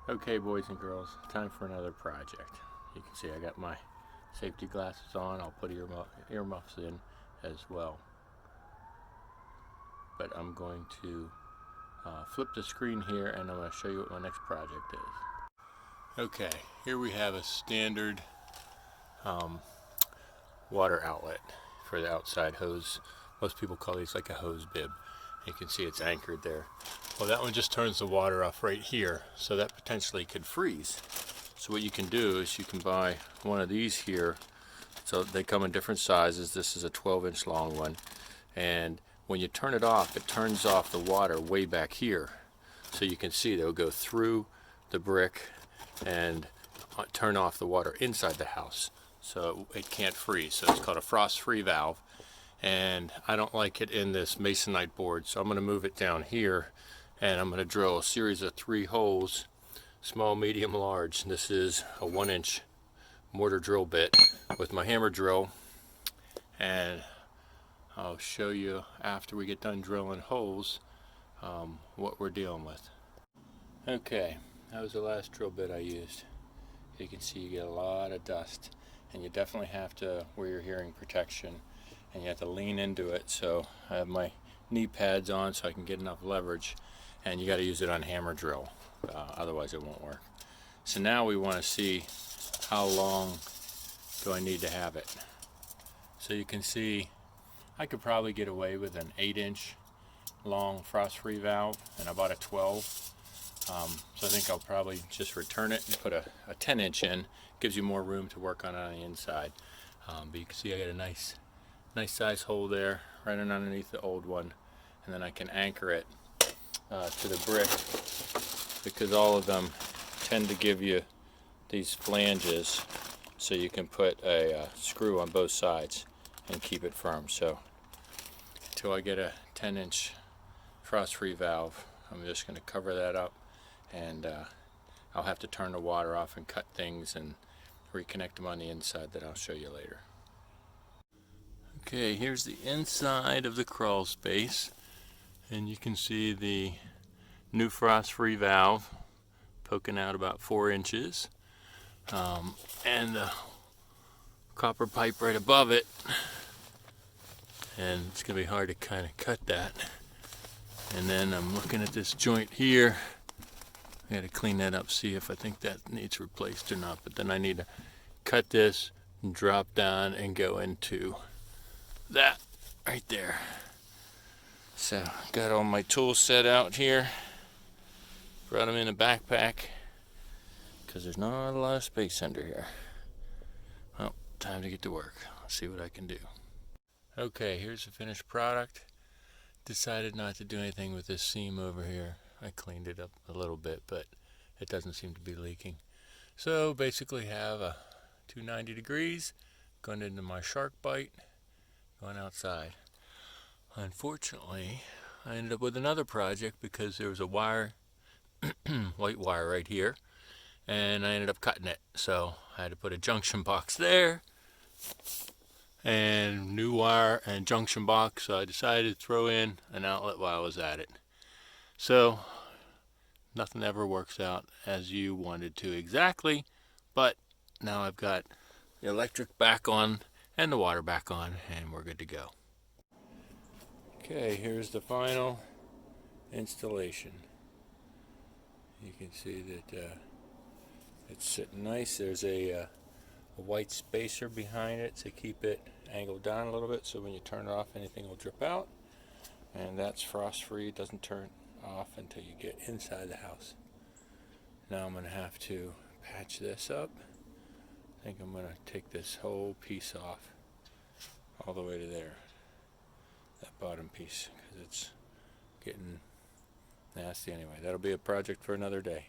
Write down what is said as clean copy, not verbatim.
Okay, boys and girls, time for another project. You can see I got my safety glasses on. I'll put earmuffs in as well. But I'm going to flip the screen here and I'm going to show you what my next project is. Okay, here we have a standard water outlet for the outside hose. Most people call these like a hose bib. You can see it's anchored there. Well, that one just turns the water off right here, so that potentially could freeze. So what you can do is you can buy one of these here. So they come in different sizes. This is a 12-inch long one, and when you turn it off, it turns off the water way back here. So you can see they'll go through the brick and turn off the water inside the house, so it can't freeze. So it's called a frost-free valve. And I don't like it in this masonite board, so I'm going to move it down here and I'm going to drill a series of 3 holes, small, medium, large. This is a 1-inch mortar drill bit with my hammer drill, and I'll show you after we get done drilling holes what we're dealing with. Okay, that was the last drill bit I used. You can see you get a lot of dust, and you definitely have to wear your hearing protection. And you have to lean into it, so I have my knee pads on so I can get enough leverage, and you got to use it on hammer drill, otherwise it won't work. So now we want to see how long do I need to have it. So you can see I could probably get away with an 8-inch long frost-free valve, and I bought a 12. So I think I'll probably just return it and put a 10-inch in. Gives you more room to work on it on the inside. But you can see I got a nice size hole there, right underneath the old one, and then I can anchor it to the brick, because all of them tend to give you these flanges, so you can put a screw on both sides and keep it firm. So until I get a 10-inch frost-free valve, I'm just going to cover that up, and I'll have to turn the water off and cut things and reconnect them on the inside that I'll show you later. Okay, here's the inside of the crawl space, and you can see the new frost-free valve poking out about 4 inches, and the copper pipe right above it, and it's going to be hard to kind of cut that. And then I'm looking at this joint here. I got to clean that up, see if I think that needs replaced or not, but then I need to cut this and drop down and go into that right there. So got all my tools set out here, brought them in a backpack because there's not a lot of space under here. Well, time to get to work. Let's see what I can do. Okay, here's the finished product. Decided not to do anything with this seam over here. I cleaned it up a little bit, but it doesn't seem to be leaking. So basically have a 290 degrees going into my shark bite, going outside. Unfortunately, I ended up with another project because there was a wire, white wire right here, and I ended up cutting it. So I had to put a junction box there, and new wire and junction box. So I decided to throw in an outlet while I was at it. So nothing ever works out as you wanted to exactly, but now I've got the electric back on and the water back on, and we're good to go. Okay, here's the final installation. You can see that it's sitting nice. There's a white spacer behind it to keep it angled down a little bit, so when you turn it off, anything will drip out. And that's frost-free. It doesn't turn off until you get inside the house. Now I'm going to have to patch this up. I think I'm going to take this whole piece off all the way to there, that bottom piece, because it's getting nasty anyway. That'll be a project for another day.